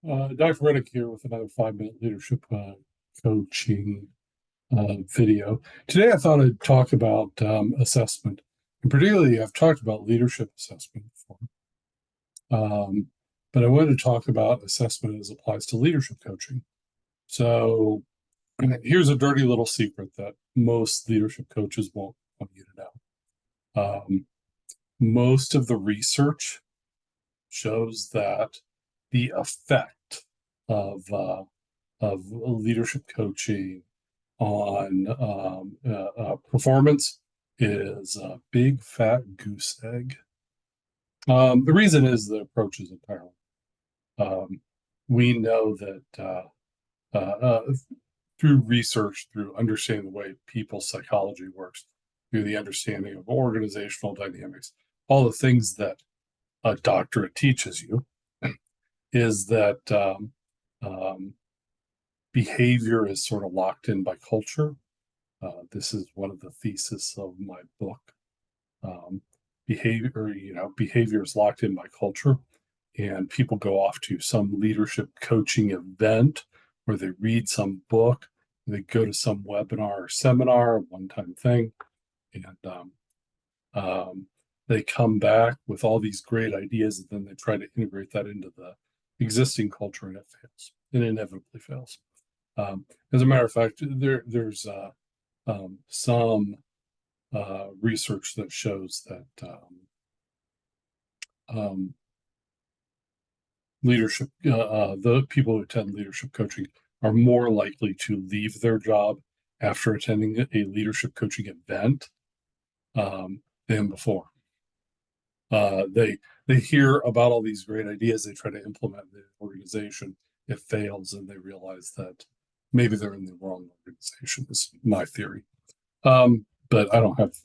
Dr. Reddick here with another 5-minute leadership coaching video. Today, I thought I'd talk about assessment, and particularly, I've talked about leadership assessment before, but I wanted to talk about assessment as applies to leadership coaching. So, here's a dirty little secret that most leadership coaches won't want you to know. Most of the research shows that the effect of leadership coaching on performance is a big fat goose egg. The reason is the approach is entirely. We know that through research, through understanding the way people's psychology works, through the understanding of organizational dynamics, all the things that a doctorate teaches you, is that behavior is sort of locked in by culture. This is one of the theses of my book. Behavior is locked in by culture, and people go off to some leadership coaching event, or they read some book, they go to some webinar or seminar, one-time thing, and they come back with all these great ideas, and then they try to integrate that into the existing culture, and it fails. It inevitably fails. As a matter of fact, there's some research that shows that leadership, the people who attend leadership coaching are more likely to leave their job after attending a leadership coaching event than before. They hear about all these great ideas, they try to implement in the organization, it fails, and they realize that maybe they're in the wrong organization, is my theory. But I don't have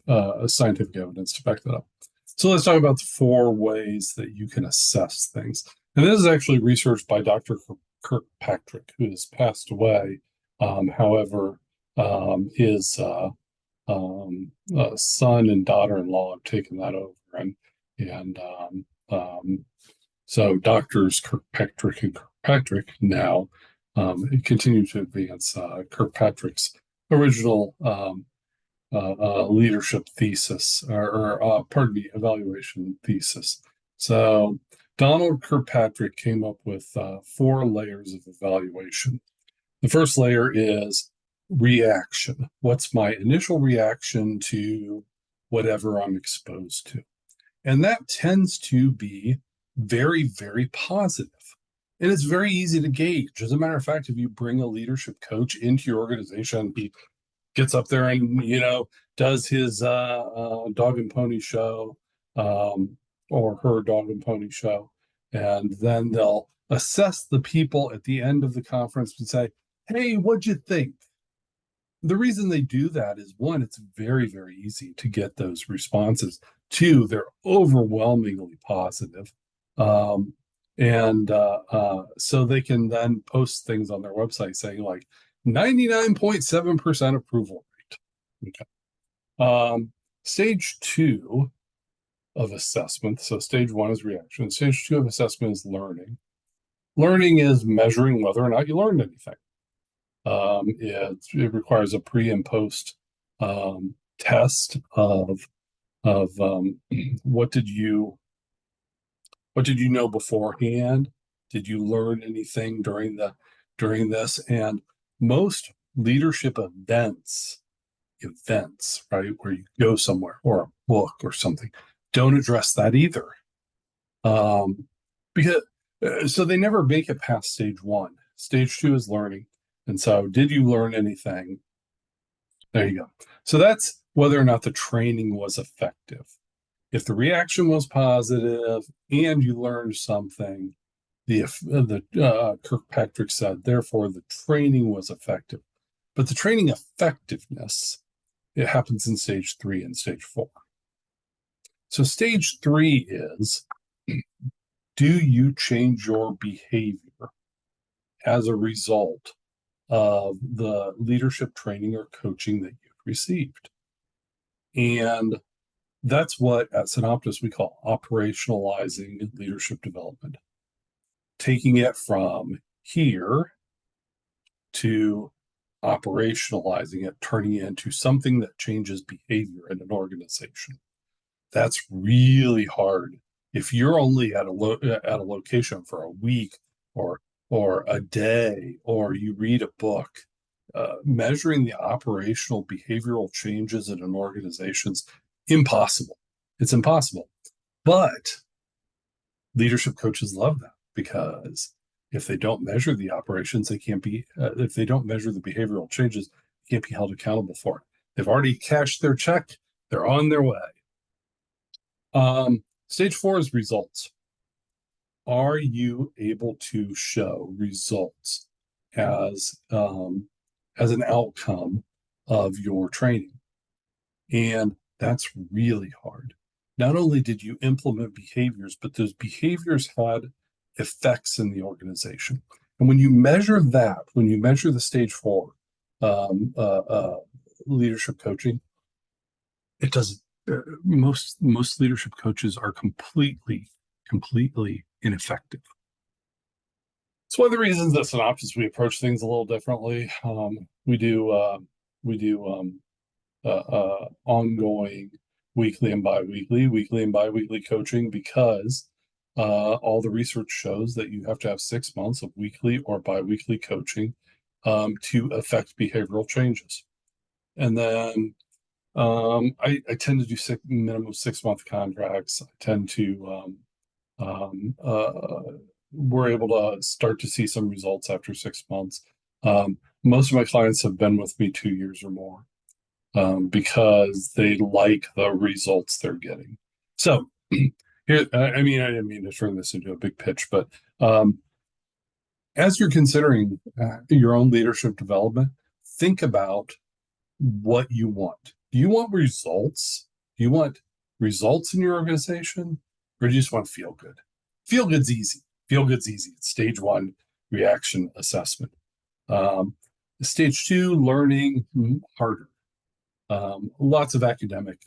scientific evidence to back that up. So let's talk about the 4 ways that you can assess things. And this is actually research by Dr. Kirkpatrick, who has passed away. However, his son and daughter-in-law have taken that over, and so doctors Kirkpatrick and Kirkpatrick now continue to advance Kirkpatrick's original leadership thesis, or pardon me, evaluation thesis. So Donald Kirkpatrick came up with 4 layers of evaluation. The first layer is reaction. What's my initial reaction to whatever I'm exposed to? And that tends to be very, very positive. And it's very easy to gauge. As a matter of fact, if you bring a leadership coach into your organization, he gets up there and, does his dog and pony show, or her dog and pony show. And then they'll assess the people at the end of the conference and say, hey, what'd you think? The reason they do that is, 1, it's very, very easy to get those responses. 2, they're overwhelmingly positive. So they can then post things on their website saying like 99.7% approval rate. Okay. Stage 2 of assessment. So stage 1 is reaction. Stage 2 of assessment is learning. Learning is measuring whether or not you learned anything. It requires a pre and post test of what did you know beforehand? Did you learn anything during this? And most leadership events, right, where you go somewhere, or a book or something, don't address that either. Because so they never make it past stage 1. Stage 2 is learning. And so, did you learn anything? There you go. So that's whether or not the training was effective. If the reaction was positive and you learned something, Kirkpatrick said, therefore, the training was effective. But the training effectiveness, it happens in stage 3 and stage 4. So stage 3 is, do you change your behavior as a result of the leadership training or coaching that you've received? And that's what at Synoptis we call operationalizing leadership development. taking it from here to operationalizing it, turning it into something that changes behavior in an organization. That's really hard. If you're only at a location for a week or a day, or you read a book, measuring the operational behavioral changes in an organization's impossible. It's impossible. But leadership coaches love that, because if they don't measure the operations, they can't be, if they don't measure the behavioral changes, they can't be held accountable for it. They've already cashed their check. They're on their way. Stage 4 is results. Are you able to show results as an outcome of your training? And that's really hard. Not only did you implement behaviors, but those behaviors had effects in the organization. And when you measure that, when you measure the stage 4 leadership coaching, it doesn't. Most leadership coaches are completely ineffective. It's one of the reasons that Synopsys, we approach things a little differently. We do ongoing weekly and bi-weekly coaching, because all the research shows that you have to have 6 months of weekly or bi-weekly coaching to affect behavioral changes. And then I tend to do minimum 6-month contracts. I tend to we're able to start to see some results after 6 months. Most of my clients have been with me 2 years or more, because they like the results they're getting. So here, I didn't mean to turn this into a big pitch, but as you're considering your own leadership development, think about what you want. Do you want results? Do you want results in your organization, or do you just want to feel good? Feel good's easy. It's stage 1 reaction assessment. Stage 2 learning, harder. Lots of academic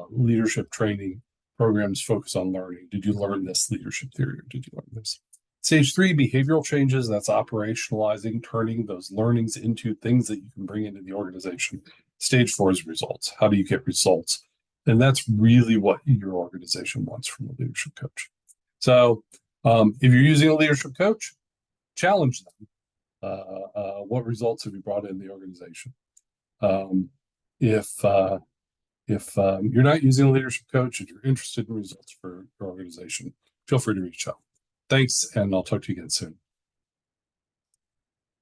leadership training programs focus on learning. Did you learn this leadership theory, or did you learn this? Stage 3, behavioral changes. That's operationalizing, turning those learnings into things that you can bring into the organization. Stage 4 is results. How do you get results? And that's really what your organization wants from a leadership coach. So if you're using a leadership coach, challenge them. What results have you brought in the organization? If you're not using a leadership coach and you're interested in results for your organization, feel free to reach out. Thanks, and I'll talk to you again soon.